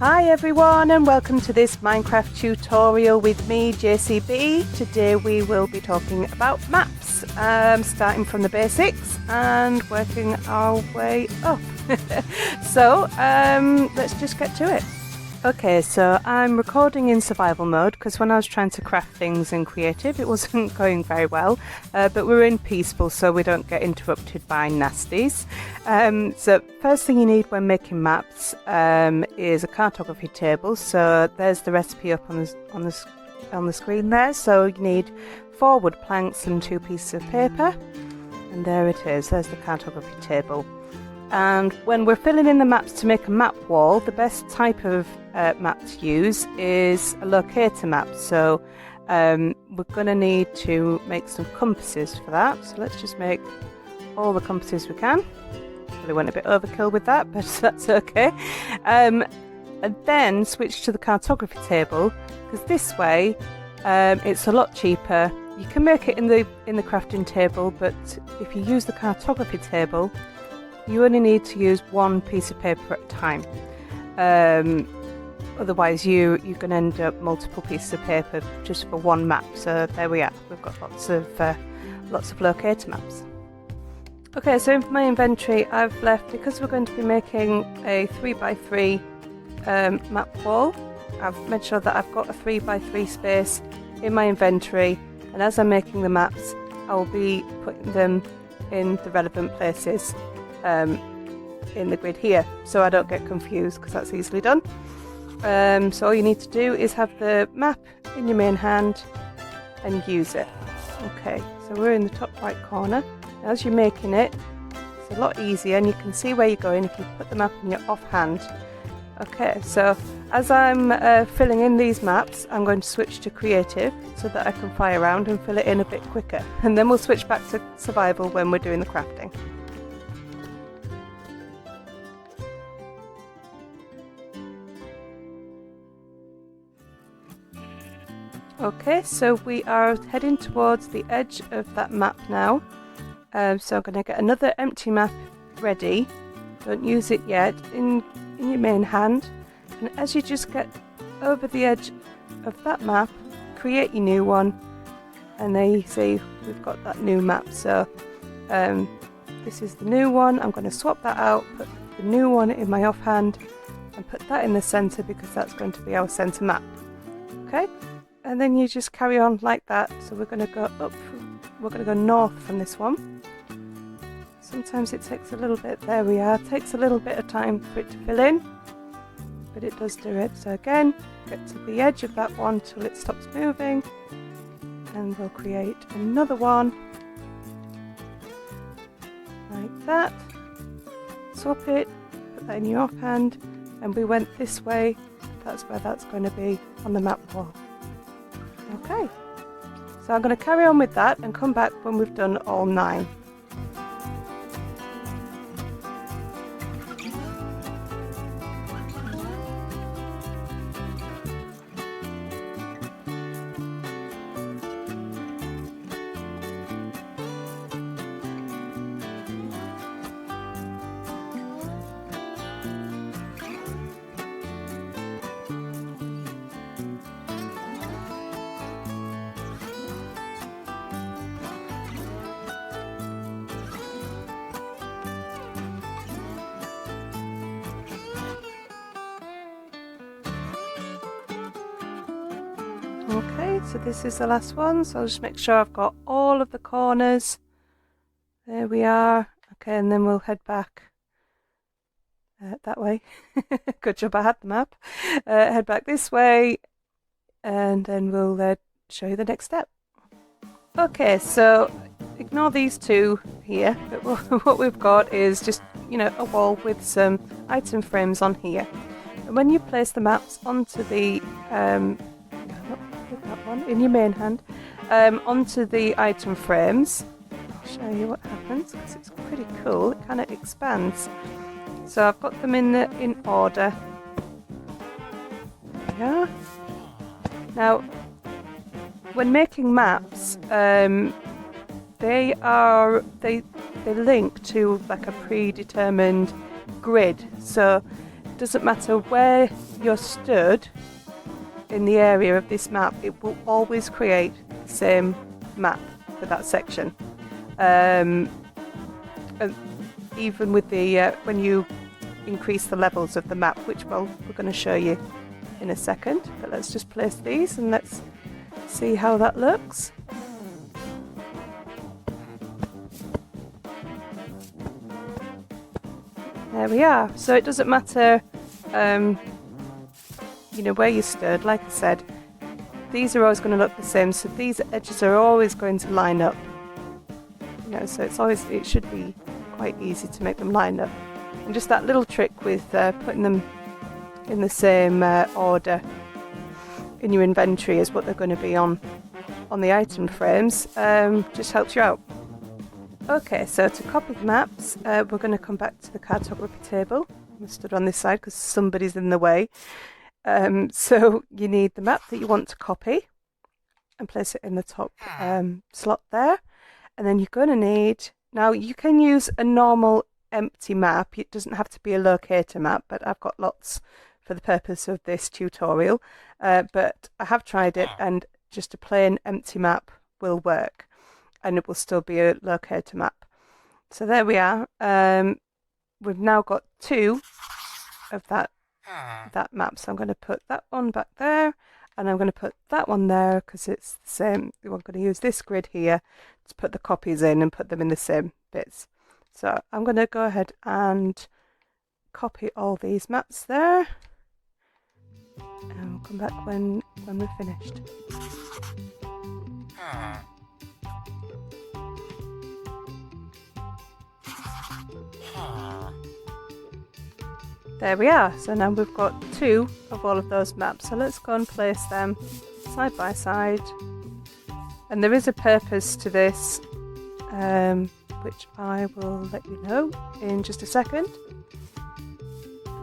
Hi everyone and welcome to this Minecraft tutorial with me, JCB. Today we will be talking about maps, starting from the basics and working our way up. So let's just get to it. Okay, so I'm recording in survival mode because when I was trying to craft things in creative it wasn't going very well, but we're in peaceful so we don't get interrupted by nasties. So first thing you need when making maps is a cartography table. So there's the recipe up on the screen there. So you need 4 wood planks and 2 pieces of paper, and there it is. There's the cartography table. And when we're filling in the maps to make a map wall, the best type of map to use is a locator map. So we're going to need to make some compasses for that. So let's just make all the compasses we can. Probably went a bit overkill with that, but that's okay. And then switch to the cartography table, because this way it's a lot cheaper. You can make it in the crafting table, but if you use the cartography table, you only need to use 1 piece of paper at a time. Otherwise you're going to end up multiple pieces of paper just for one map. So there we are, we've got lots of locator maps. Okay, so in my inventory I've left, because we're going to be making a 3x3 map wall, I've made sure that I've got a 3x3 space in my inventory, and as I'm making the maps I will be putting them in the relevant places in the grid here, so I don't get confused, because that's easily done. So all you need to do is have the map in your main hand and use it. Okay, so we're in the top right corner. As you're making it, it's a lot easier and you can see where you're going if you put the map in your offhand. Okay, so as I'm filling in these maps, I'm going to switch to creative so that I can fly around and fill it in a bit quicker, and then we'll switch back to survival when we're doing the crafting. Okay, so we are heading towards the edge of that map now. So I'm going to get another empty map ready. Don't use it yet, in your main hand. And as you just get over the edge of that map, create your new one. And there you see we've got that new map. So this is the new one. I'm going to swap that out, put the new one in my offhand, and put that in the centre, because that's going to be our centre map. Okay? And then you just carry on like that. So we're going to go up, we're going to go north from this one. Sometimes it takes a little bit, there we are, it takes a little bit of time for it to fill in, but it does do it. So again, get to the edge of that one till it stops moving, and we'll create another one like that. Swap it, put that in your offhand, and we went this way. That's where that's going to be on the map wall. Okay, so I'm going to carry on with that and come back when we've done all 9. Okay, so this is the last one, so I'll just make sure I've got all of the corners. There we are. Okay, and then we'll head back that way. Good job I had the map. Head back this way, and then we'll show you the next step. Okay, so ignore these 2 here, but what we've got is just, a wall with some item frames on here. And when you place the maps onto the that one in your main hand, onto the item frames, I'll show you what happens, because it's pretty cool. It kind of expands. So I've got them in order. Yeah. Now, when making maps, they link to like a predetermined grid. So doesn't matter where you're stood in the area of this map, it will always create the same map for that section. And even with the when you increase the levels of the map, which we're going to show you in a second, but let's just place these and let's see how that looks. There we are. So it doesn't matter you know, where you stood. Like I said, these are always going to look the same, so these edges are always going to line up. You know, so it should be quite easy to make them line up. And just that little trick with putting them in the same order in your inventory as what they're going to be on the item frames just helps you out. Okay, so to copy the maps, we're going to come back to the cartography table. I stood on this side because somebody's in the way. So you need the map that you want to copy and place it in the top slot there. And then you're going to need, now you can use a normal empty map. It doesn't have to be a locator map, but I've got lots for the purpose of this tutorial. But I have tried it, and just a plain empty map will work, and it will still be a locator map. So there we are. We've now got 2 of that map, so I'm going to put that one back there, and I'm going to put that one there because it's the same. We're going to use this grid here to put the copies in and put them in the same bits. So I'm going to go ahead and copy all these maps there, and we'll come back when we're finished. There we are. So now we've got 2 of all of those maps. So let's go and place them side by side. And there is a purpose to this, which I will let you know in just a second.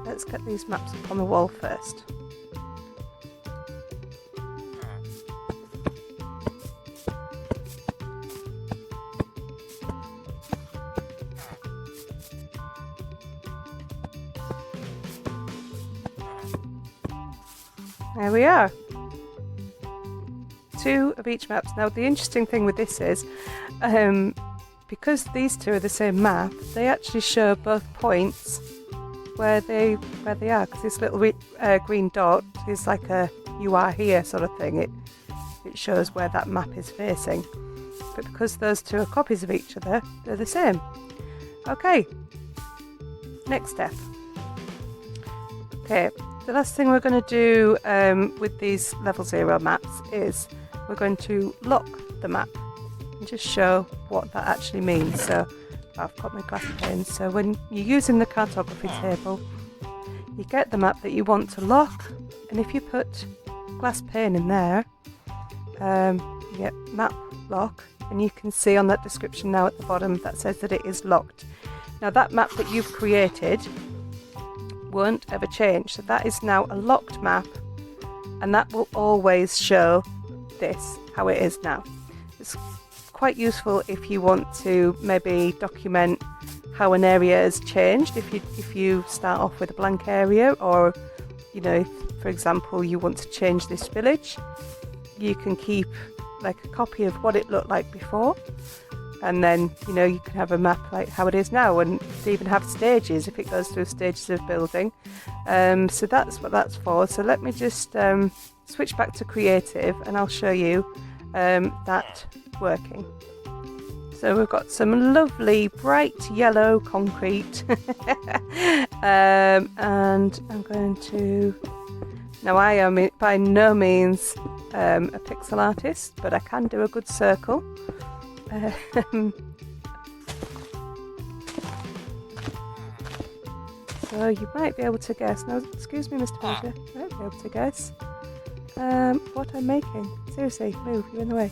Let's get these maps up on the wall first. There we are. 2 of each map. Now the interesting thing with this is, because these 2 are the same map, they actually show both points where they are. Because this little green dot is like a "you are here" sort of thing. It shows where that map is facing. But because those 2 are copies of each other, they're the same. Okay. Next step. Okay. The last thing we're going to do with these level 0 maps is we're going to lock the map and just show what that actually means. So I've got my glass pane. So when you're using the cartography table, you get the map that you want to lock, and if you put glass pane in there, you get map lock, and you can see on that description now at the bottom that says that it is locked. Now that map that you've created won't ever change, so that is now a locked map, and that will always show this how it is now. It's quite useful if you want to maybe document how an area has changed. If you start off with a blank area, or you know, if, for example, you want to change this village, you can keep like a copy of what it looked like before, and then you know, you can have a map like how it is now, and even have stages if it goes through stages of building. So that's what that's for. So let me just switch back to creative, and I'll show you that working. So we've got some lovely bright yellow concrete and I'm going to, now I am by no means a pixel artist, but I can do a good circle. So you might be able to guess. Now, excuse me, Mr. Villager, you might be able to guess what I'm making. Seriously, move, you're in the way.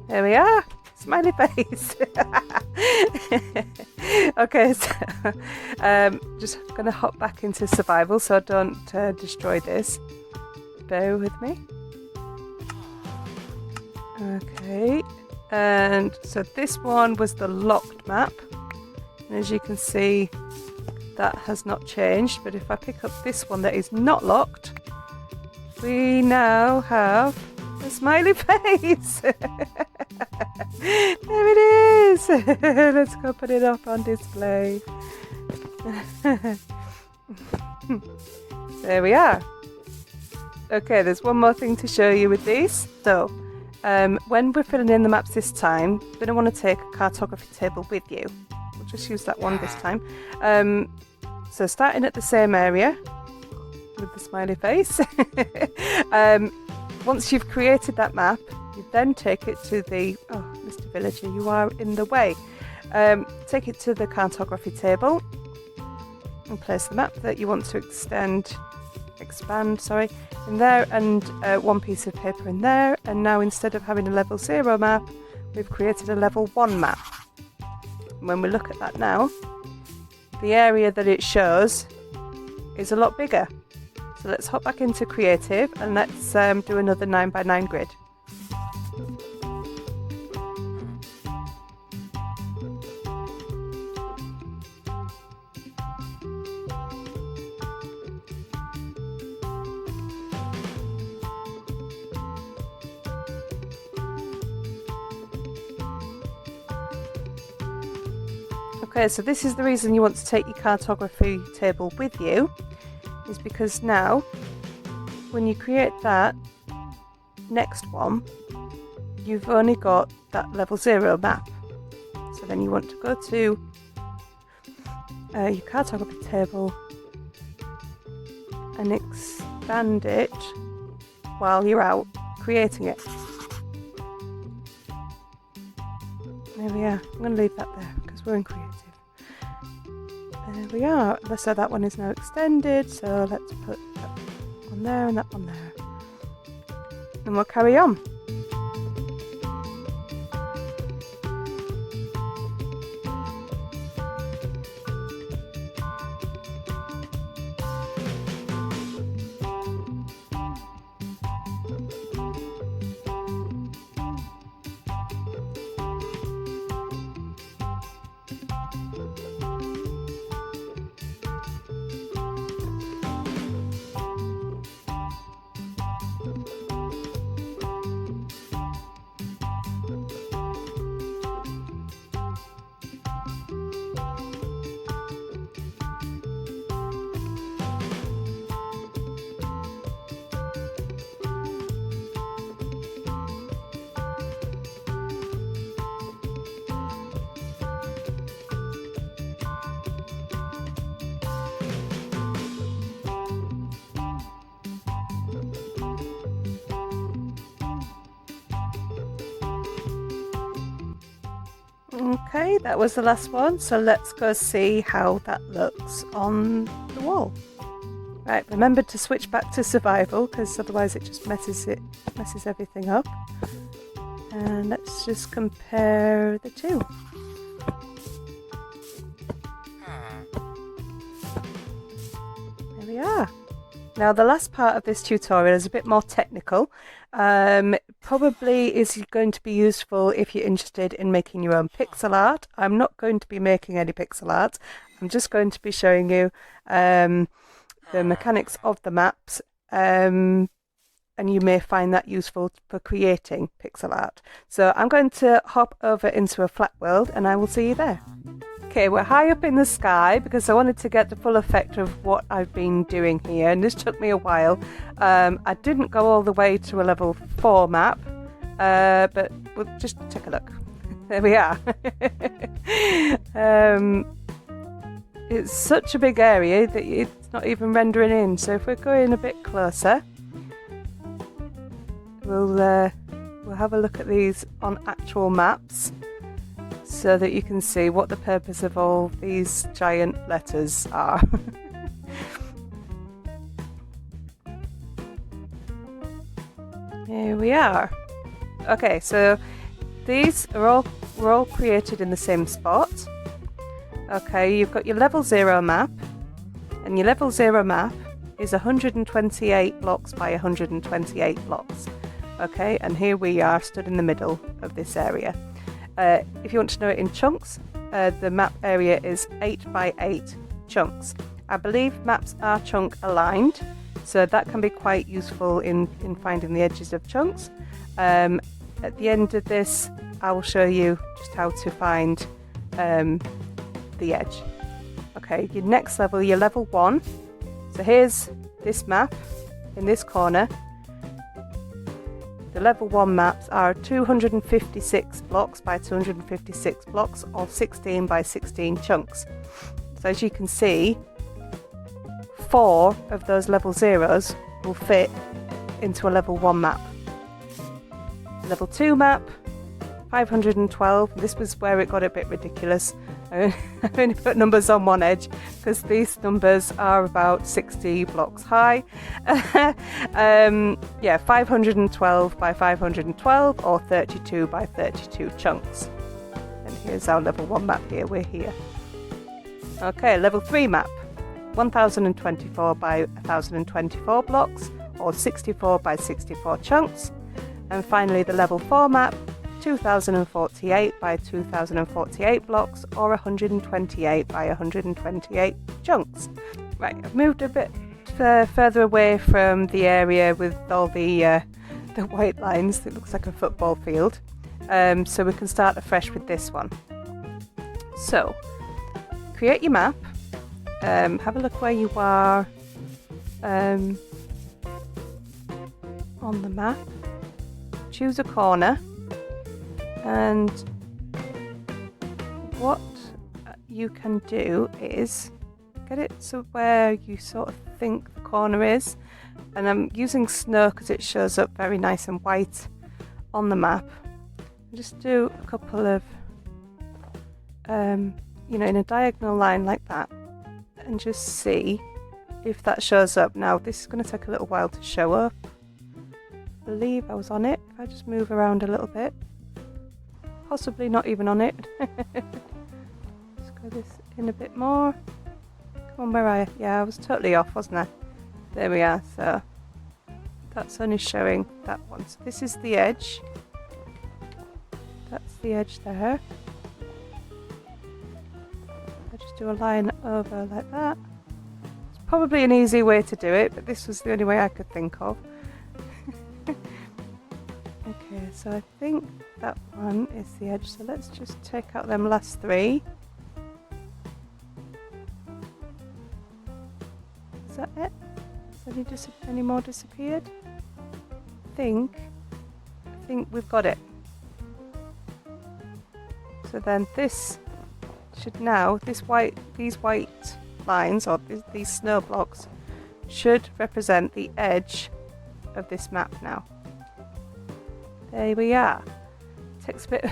There we are, smiley face. Okay, so just gonna hop back into survival so I don't destroy this. Bear with me. Okay, and so this one was the locked map, and as you can see, that has not changed. But if I pick up this one that is not locked, we now have a smiley face. There it is. Let's go put it up on display. There we are. Okay, there's one more thing to show you with these. So when we're filling in the maps this time, you're going to want to take a cartography table with you. We'll just use that one this time. So starting at the same area with the smiley face. Once you've created that map, you then take it to the... Oh, Mr. Villager, you are in the way. Take it to the cartography table and place the map that you want to expand, in there, and one piece of paper in there. And now instead of having a level 0 map, we've created a level 1 map. And when we look at that now, the area that it shows is a lot bigger. So let's hop back into creative and let's do another 9x9 grid. Okay, so this is the reason you want to take your cartography table with you, is because now when you create that next one, you've only got that level 0 map. So then you want to go to your cartography table and expand it while you're out creating it. There we are. I'm going to leave that there because we're in creative. There we are. So that one is now extended, so let's put that one there and that one there. And we'll carry on. Okay, that was the last one, so let's go see how that looks on the wall. Right, remember to switch back to survival because otherwise it just messes everything up. And let's just compare the two. There we are. Now the last part of this tutorial is a bit more technical. Probably is going to be useful if you're interested in making your own pixel art. I'm not going to be making any pixel art. I'm just going to be showing you the mechanics of the maps, and you may find that useful for creating pixel art. So I'm going to hop over into a flat world and I will see you there. Okay, we're high up in the sky because I wanted to get the full effect of what I've been doing here, and this took me a while. I didn't go all the way to a level 4 map, but we'll just take a look. There we are. It's such a big area that it's not even rendering in, so if we're going a bit closer, we'll have a look at these on actual maps, so that you can see what the purpose of all these giant letters are. Here we are. Okay, so these are all were all created in the same spot. Okay, you've got your level 0 map, and your level 0 map is 128 blocks by 128 blocks. Okay, and here we are stood in the middle of this area. If you want to know it in chunks, the map area is 8 by 8 chunks. I believe maps are chunk aligned, so that can be quite useful in finding the edges of chunks. At the end of this, I will show you just how to find the edge. Okay, your next level, your level 1. So here's this map in this corner. The level 1 maps are 256 blocks by 256 blocks, or 16 by 16 chunks. So as you can see, 4 of those level 0s will fit into a level 1 map. Level 2 map, 512. This was where it got a bit ridiculous. I only put numbers on one edge because these numbers are about 60 blocks high. Yeah, 512 by 512, or 32 by 32 chunks. And here's our level 1 map here, we're here. Okay, level 3 map, 1024 by 1024 blocks, or 64 by 64 chunks. And finally the level 4 map, 2048 by 2048 blocks, or 128 by 128 chunks. Right, I've moved a bit further away from the area with all the white lines. It looks like a football field. So we can start afresh with this one. So, create your map. Have a look where you are on the map. Choose a corner, and what you can do is get it so where you sort of think the corner is, and I'm using snow because it shows up very nice and white on the map. Just do a couple of you know, in a diagonal line like that, and just see if that shows up. Now this is going to take a little while to show up. I believe I was on it. If I just move around a little bit, possibly not even on it. Let's go this in a bit more. Come on, yeah, I was totally off, wasn't I? There we are. So that's only showing that one. So this is the edge. That's the edge there. I just do a line over like that. It's probably an easy way to do it, but this was the only way I could think of. Okay, so I think that one is the edge, so let's just take out them last 3. Is that it? Has any more disappeared? I think we've got it. So then this should now, these white lines, or these snow blocks, should represent the edge of this map now. There we are. Takes a bit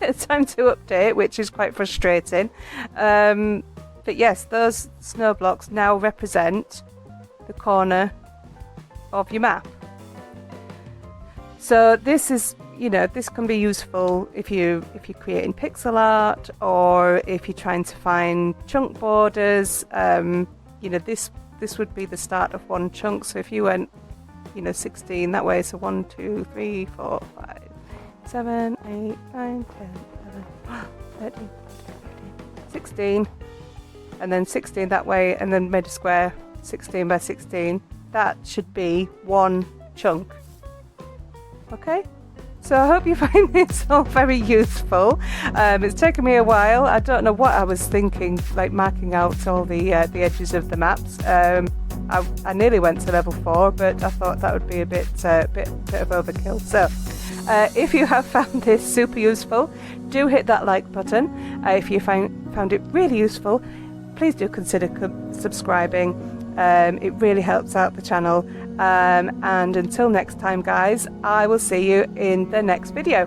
of time to update, which is quite frustrating. But yes, those snow blocks now represent the corner of your map. So this is, you know, this can be useful if you're creating pixel art, or if you're trying to find chunk borders. You know, this would be the start of one chunk. So if you went, you know, 16 that way, so 1, 2, 3, 4, 5, 7, 8, 9, 10, 11, 13, 15, 16, and then 16 that way, and then made a square 16 by 16. That should be one chunk. Okay, so I hope you find this all very useful. It's taken me a while. I don't know what I was thinking, like marking out all the edges of the maps. I nearly went to level 4, but I thought that would be a bit of overkill. So if you have found this super useful, do hit that like button. If you found it really useful, please do consider subscribing. It really helps out the channel. And until next time, guys, I will see you in the next video.